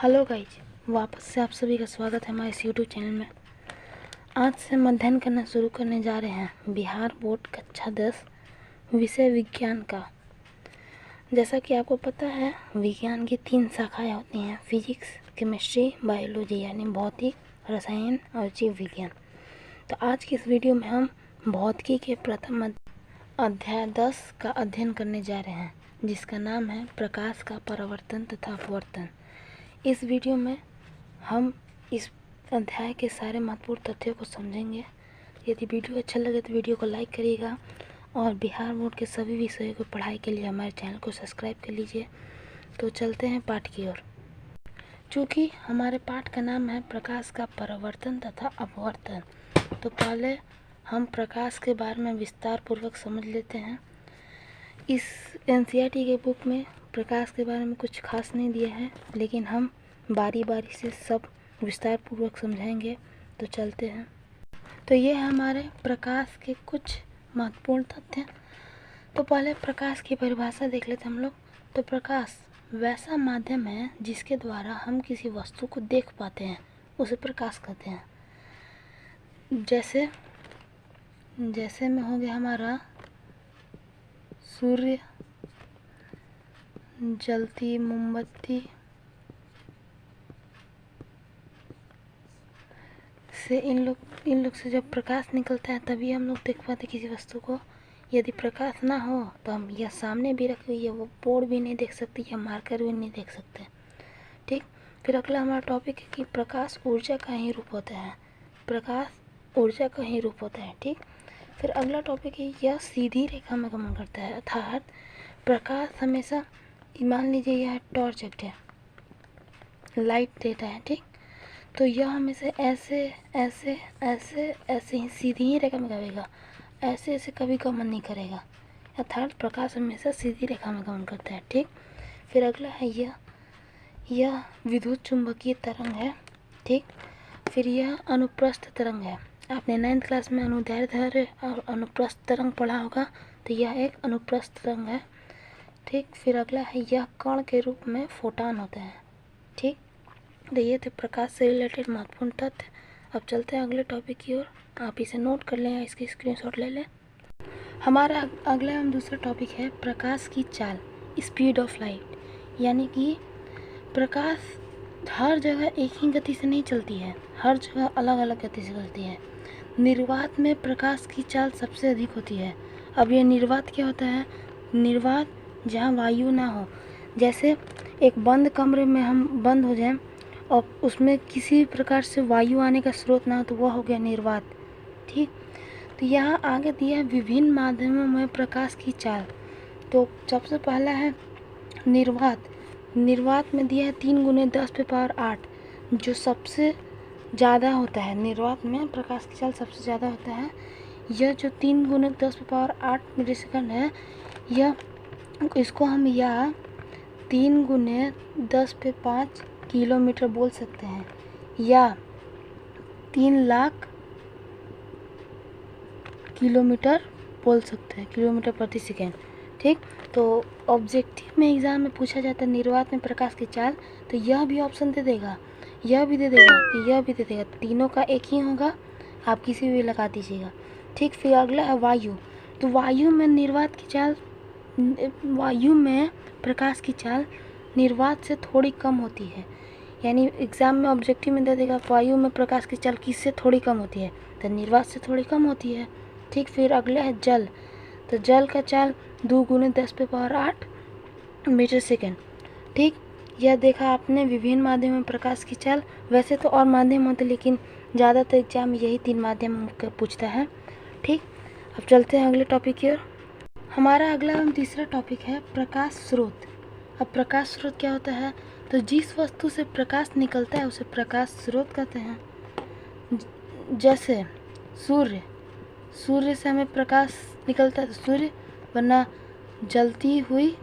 Hello guys, वापस से आप सभी का स्वागत है हमारे इस यूट्यूब चैनल में। आज से हम अध्ययन करना शुरू करने जा रहे हैं बिहार बोर्ड कक्षा 10 विषय विज्ञान का। जैसा कि आपको पता है, विज्ञान की 3 शाखाएं होती हैं, फिजिक्स, केमिस्ट्री, बायोलॉजी यानी भौतिक, रसायन और जीव विज्ञान। तो आज की इस वीडियो में हम भौतिकी के प्रथम अध्याय 10 का अध्ययन करने जा रहे हैं, जिसका नाम है प्रकाश का परावर्तन तथा अपवर्तन। इस वीडियो में हम इस अध्याय के सारे महत्वपूर्ण तथ्यों को समझेंगे। यदि वीडियो अच्छा लगे तो वीडियो को लाइक करिएगा और बिहार बोर्ड के सभी विषयों की पढ़ाई के लिए हमारे चैनल को सब्सक्राइब कर लीजिए। तो चलते हैं पाठ की ओर। चूँकि हमारे पाठ का नाम है प्रकाश का परावर्तन तथा अपवर्तन, तो पहले हम प्रकाश के बारे में विस्तार पूर्वक समझ लेते हैं। इस एनसीईआरटी के बुक में प्रकाश के बारे में कुछ खास नहीं दिया है, लेकिन हम बारी बारी से सब विस्तार पूर्वक समझाएंगे। तो चलते हैं। तो ये है हमारे प्रकाश के कुछ महत्वपूर्ण तथ्य। तो पहले प्रकाश की परिभाषा देख लेते हैं हम लोग। तो प्रकाश वैसा माध्यम है जिसके द्वारा हम किसी वस्तु को देख पाते हैं, उसे प्रकाश कहते हैं। जैसे में हो गया हमारा सूर्य, जलती मोमबत्ती से इन लोग से जब प्रकाश निकलता है तभी हम लोग देख पाते किसी वस्तु को। यदि प्रकाश ना हो तो हम यह सामने भी रखी हुई है वो बोर्ड भी नहीं देख सकते या मार्कर भी नहीं देख सकते। ठीक। फिर अगला हमारा टॉपिक है कि प्रकाश ऊर्जा का ही रूप होता है। प्रकाश ऊर्जा का ही रूप होता है। ठीक। फिर अगला टॉपिक है यह सीधी रेखा में गमन करता है, अर्थात प्रकाश हमेशा, मान लीजिए यह टॉर्च है, लाइट देता है। ठीक। तो यह हमेशा ऐसे ऐसे ऐसे ऐसे ही सीधी ही रेखा में गमेगा, ऐसे ऐसे कभी गमन नहीं करेगा, अर्थात प्रकाश हमेशा सीधी रेखा में गमन करता है। ठीक। फिर अगला है यह विद्युत चुंबकीय तरंग है। ठीक। फिर यह अनुप्रस्थ तरंग है। आपने 9th क्लास में अनुदैर्ध्य और अनुप्रस्थ तरंग पढ़ा होगा, तो यह एक अनुप्रस्थ तरंग है। ठीक। फिर अगला है यह कण के रूप में फोटॉन होता है। ठीक। तो ये थे प्रकाश से रिलेटेड महत्वपूर्ण तथ्य। अब चलते हैं अगले टॉपिक की ओर। आप इसे नोट कर लें या इसकी स्क्रीनशॉट ले लें। हमारा अगला एवं दूसरा टॉपिक है प्रकाश की चाल, स्पीड ऑफ लाइट। यानी कि प्रकाश हर जगह एक ही गति से नहीं चलती है, हर जगह अलग अलग गति से चलती है। निर्वात में प्रकाश की चाल सबसे अधिक होती है। अब ये निर्वात क्या होता है? निर्वात जहाँ वायु ना हो, जैसे एक बंद कमरे में हम बंद हो जाएं और उसमें किसी प्रकार से वायु आने का स्रोत ना हो, तो वह हो गया निर्वात। ठीक। तो यहाँ आगे दिया है विभिन्न माध्यमों में प्रकाश की चाल। तो सबसे पहला है निर्वात। निर्वात में दिया है 3 × 10⁸, जो सबसे ज़्यादा होता है। निर्वात में प्रकाश की चाल सबसे ज़्यादा होता है। यह जो 3 × 10⁸ मिलीसेकंड है, यह इसको हम 3 × 10⁵ किलोमीटर बोल सकते हैं, या 3 लाख किलोमीटर बोल सकते हैं, किलोमीटर प्रति सेकेंड। ठीक। तो ऑब्जेक्टिव में एग्जाम में पूछा जाता है निर्वात में प्रकाश की चाल, तो यह भी ऑप्शन दे देगा, यह भी दे देगा, यह भी दे देगा। तीनों का एक ही होगा, आप किसी भी लगा दीजिएगा। ठीक। फिर अगला है वायु। तो वायु में निर्वात की चाल, वायु में प्रकाश की चाल निर्वात से थोड़ी कम होती है। यानी एग्जाम में ऑब्जेक्टिव में दे देगा वायु में प्रकाश की चाल किससे थोड़ी कम होती है, तो निर्वात से थोड़ी कम होती है। ठीक। फिर अगला है जल। तो जल का चाल 2 × 10⁸ मीटर सेकेंड। ठीक। यह देखा आपने विभिन्न माध्यम में प्रकाश की चाल। वैसे तो और माध्यम होते, लेकिन ज़्यादातर एग्जाम में यही 3 माध्यम का पूछता है। ठीक। अब चलते हैं अगले टॉपिक की ओर। हमारा अगला एवं तीसरा टॉपिक है प्रकाश स्रोत। अब प्रकाश स्रोत क्या होता है? तो जिस वस्तु से प्रकाश निकलता है उसे प्रकाश स्रोत कहते हैं। जैसे सूर्य से हमें प्रकाश निकलता है तो सूर्य, वरना जलती हुई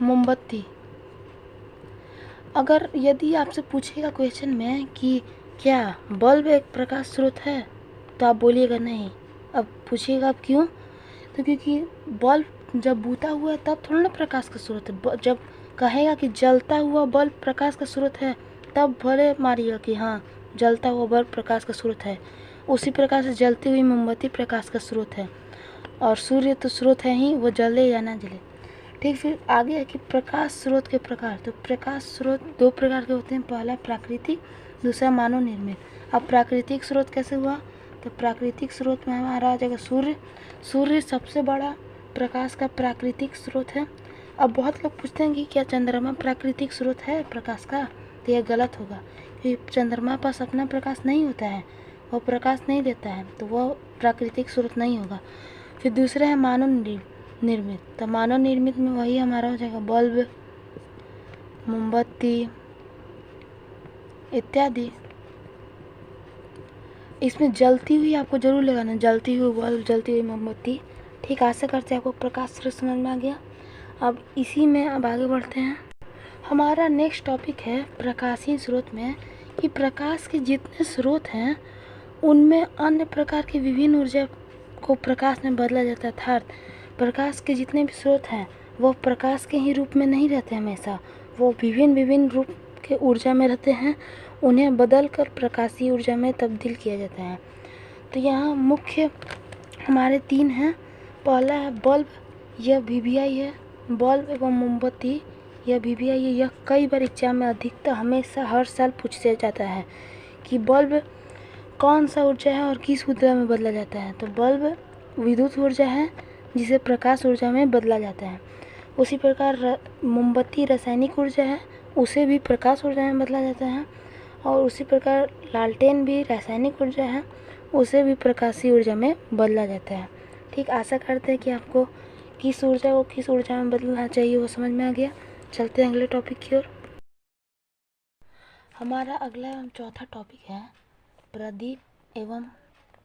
मोमबत्ती। अगर यदि आपसे पूछेगा क्वेश्चन में कि क्या बल्ब एक प्रकाश स्रोत है, तो आप बोलिएगा नहीं। अब पूछिएगा आप क्यों? तो क्योंकि बल्ब जब बूता हुआ है तब थोड़ा ना प्रकाश का स्रोत है। जब कहेगा कि जलता हुआ बल्ब प्रकाश का स्रोत है, तब भले मारिएगा कि हाँ जलता हुआ बल्ब प्रकाश का स्रोत है। उसी प्रकार से जलती हुई मोमबत्ती प्रकाश का स्रोत है, और सूर्य तो स्रोत है ही, वो जले या ना जले। ठीक, फिर आगे है कि प्रकाश स्रोत के प्रकार। तो प्रकाश स्रोत दो प्रकार के होते हैं, पहला प्राकृतिक, दूसरा मानव निर्मित। अब प्राकृतिक स्रोत कैसे हुआ? तो प्राकृतिक स्रोत में हमारा आ जाएगा सूर्य। सूर्य सबसे बड़ा प्रकाश का प्राकृतिक स्रोत है। अब बहुत लोग पूछते हैं कि क्या चंद्रमा प्राकृतिक स्रोत है प्रकाश का? तो यह गलत होगा, क्योंकि चंद्रमा पास अपना प्रकाश नहीं होता है, वह प्रकाश नहीं देता है, तो वह प्राकृतिक स्रोत नहीं होगा। फिर दूसरा है मानव निर्मित। तो मानव निर्मित में वही हमारा हो जाएगा बल्ब, मोमबत्ती इत्यादि। इसमें जलती हुई आपको जरूर लगाना, जलती हुई बल्ब, जलती हुई मोमबत्ती। ठीक, आशा करते हैं आपको प्रकाश स्रोत समझ में आ गया। अब इसी में अब आगे बढ़ते हैं। हमारा नेक्स्ट टॉपिक है प्रकाशीय स्रोत में कि प्रकाश के जितने स्रोत हैं उनमें अन्य प्रकार की विभिन्न ऊर्जा को प्रकाश में बदला जाता है। अर्थात प्रकाश के जितने भी स्रोत हैं वो प्रकाश के ही रूप में नहीं रहते हमेशा, वो विभिन्न विभिन्न रूप के ऊर्जा में रहते हैं, उन्हें बदलकर प्रकाशीय ऊर्जा में तब्दील किया जाता है। तो यहाँ मुख्य हमारे 3 हैं। पहला है बल्ब, यह VVI है। बल्ब एवं मोमबत्ती, यह VVI है। यह कई बार एग्जाम में अधिकतर हमेशा हर साल पूछा जाता है कि बल्ब कौन सा ऊर्जा है और किस ऊर्जा में बदला जाता है। तो बल्ब विद्युत ऊर्जा है जिसे प्रकाश ऊर्जा में बदला जाता है। उसी प्रकार मोमबत्ती रासायनिक ऊर्जा है, उसे भी प्रकाश ऊर्जा में बदला जाता है। और उसी प्रकार लालटेन भी रासायनिक ऊर्जा है, उसे भी प्रकाशीय ऊर्जा में बदला जाता है। ठीक, आशा करते हैं कि आपको किस ऊर्जा को किस ऊर्जा में बदलना चाहिए वो समझ में आ गया। चलते हैं अगले टॉपिक की ओर। हमारा अगला एवं चौथा टॉपिक है प्रदीप एवं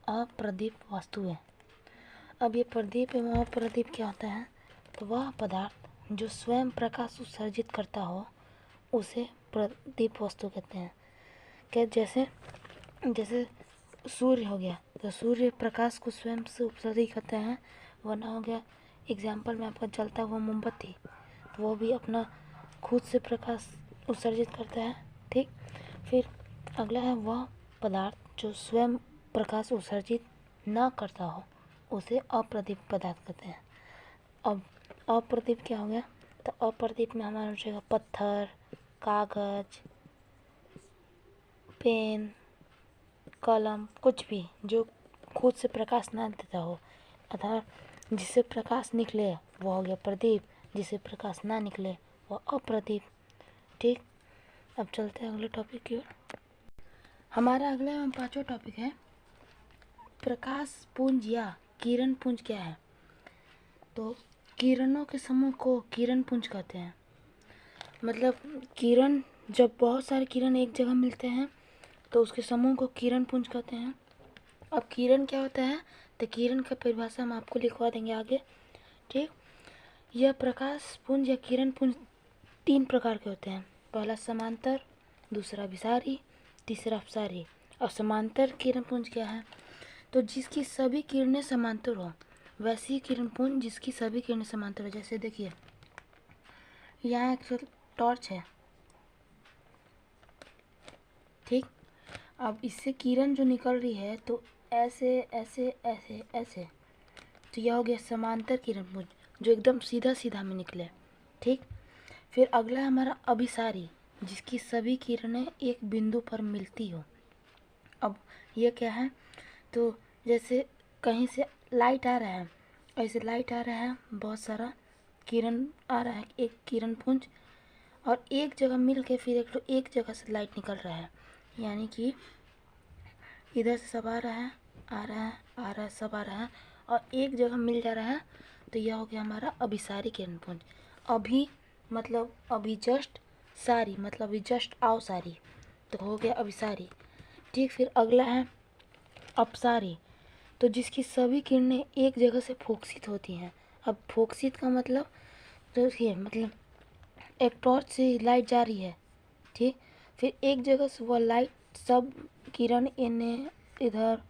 अप्रदीप वस्तुएं। अब ये प्रदीप एवं अप्रदीप क्या होता है? तो वह पदार्थ जो स्वयं प्रकाश उत्सर्जित करता हो उसे प्रदीप वस्तु कहते हैं। क्या जैसे सूर्य हो गया, तो सूर्य प्रकाश को स्वयं से उत्सर्जित करते हैं, वरना हो गया एग्जाम्पल में आपका जलता हुआ मोमबत्ती, तो वो भी अपना खुद से प्रकाश उत्सर्जित करता है। ठीक, फिर अगला है वह पदार्थ जो स्वयं प्रकाश उत्सर्जित न करता हो उसे अप्रदीप पदार्थ कहते हैं। अब अप्रदीप क्या हो गया? तो अप्रदीप में हमारा हो जाएगा पत्थर, कागज, पेन, कलम, कुछ भी जो खुद से प्रकाश ना देता हो, अर्थात जिससे प्रकाश निकले वो हो गया प्रदीप, जिससे प्रकाश ना निकले वो अप्रदीप। ठीक, अब चलते हैं अगले टॉपिक की ओर। हमारा अगला एवं 5वां टॉपिक है प्रकाश पुंज या किरण पुंज क्या है? तो किरणों के समूह को किरण पुंज कहते हैं। मतलब किरण, जब बहुत सारे किरण एक जगह मिलते हैं तो उसके समूह को किरण पुंज कहते हैं। अब किरण क्या होता है? तो किरण का परिभाषा हम आपको लिखवा देंगे आगे। ठीक, यह प्रकाश पुंज या किरण पुंज 3 प्रकार के होते हैं। पहला समांतर, दूसरा विसारी, तीसरा अपसारी। और समांतर किरण पुंज क्या है? तो जिसकी सभी किरणें समांतर हो, वैसी किरण पुंज जिसकी सभी किरणें समांतर हो। जैसे देखिए यहाँ एक टॉर्च है, ठीक, अब इससे किरण जो निकल रही है तो ऐसे ऐसे ऐसे ऐसे, तो यह हो गया समांतर किरण पुंज जो एकदम सीधा सीधा में निकले। ठीक, फिर अगला है हमारा अभिसारी, जिसकी सभी किरणें एक बिंदु पर मिलती हो। अब यह क्या है? तो जैसे कहीं से लाइट आ रहा है, ऐसे लाइट आ रहा है, बहुत सारा किरण आ रहा है, एक किरण पुंज, और एक जगह मिल के फिर एक जगह से लाइट निकल रहा है, यानी कि इधर से सब आ रहा है, आ रहा है, आ रहा है, सब आ रहा है और एक जगह मिल जा रहा है, तो यह हो गया हमारा अभिसारी किरण पुंज। अभी मतलब अभी जस्ट, सारी मतलब अभी जस्ट आओ सारी, तो हो गया अभिसारी। ठीक, फिर अगला है अपसारी, तो जिसकी सभी किरणें एक जगह से फोकसित होती हैं। अब फोकसित का मतलब देखिए, मतलब एक टॉर्च से लाइट जा रही है, ठीक, फिर एक जगह से वह लाइट सब किरण इधर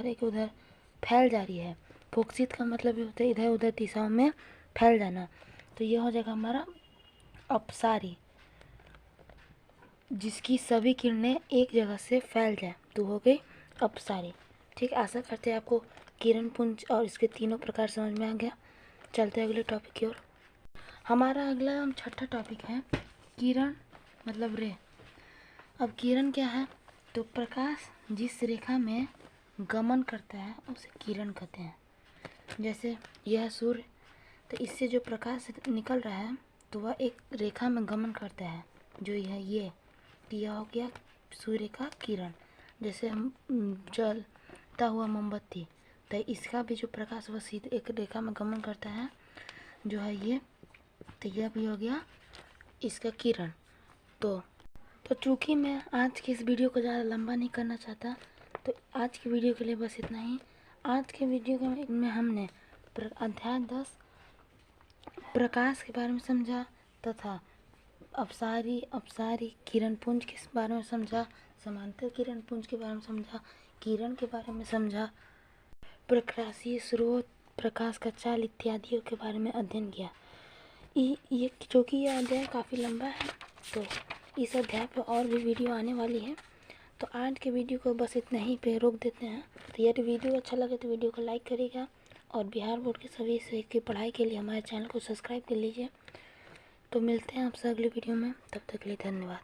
एक उधर फैल जा रही है। फोकसित का मतलब ये होता है इधर उधर दिशाओं में फैल जाना, तो यह हो जाएगा हमारा अपसारी, जिसकी सभी किरणें एक जगह से फैल जाए तो हो गई अपसारी। ठीक, आशा करते हैं आपको किरण पुंज और इसके तीनों प्रकार समझ में आ गया। चलते हैं अगले टॉपिक की ओर। हमारा अगला छठा टॉपिक है किरण मतलब रे। अब किरण क्या है, तो प्रकाश जिस रेखा में गमन करता है उसे किरण कहते हैं। जैसे यह सूर्य, तो इससे जो प्रकाश निकल रहा है तो वह एक रेखा में गमन करता है, जो यह हो गया सूर्य का किरण। जैसे हम जलता हुआ मोमबत्ती, तो इसका भी जो प्रकाश वह सीधे एक रेखा में गमन करता है, जो है ये, तो यह भी हो गया इसका किरण। तो चूँकि मैं आज की इस वीडियो को ज़्यादा लंबा नहीं करना चाहता, तो आज की वीडियो के लिए बस इतना ही। आज के वीडियो में हमने अध्याय 10 प्रकाश के बारे में समझा तथा अपसारी किरण पुंज के बारे में समझा, समांतर किरण पुंज के बारे में समझा, किरण के बारे में समझा, प्रकाशीय स्रोत, प्रकाश का चाल इत्यादियों के बारे में अध्ययन किया। ये क्योंकि यह अध्याय काफ़ी लंबा है, तो इस अध्याय पर और भी वीडियो आने वाली है। तो आज के वीडियो को बस इतना ही पे रोक देते हैं। तो यदि वीडियो अच्छा लगे तो वीडियो को लाइक करिएगा और बिहार बोर्ड के सभी विषय की पढ़ाई के लिए हमारे चैनल को सब्सक्राइब कर लीजिए। तो मिलते हैं आपसे अगले वीडियो में, तब तक के लिए धन्यवाद।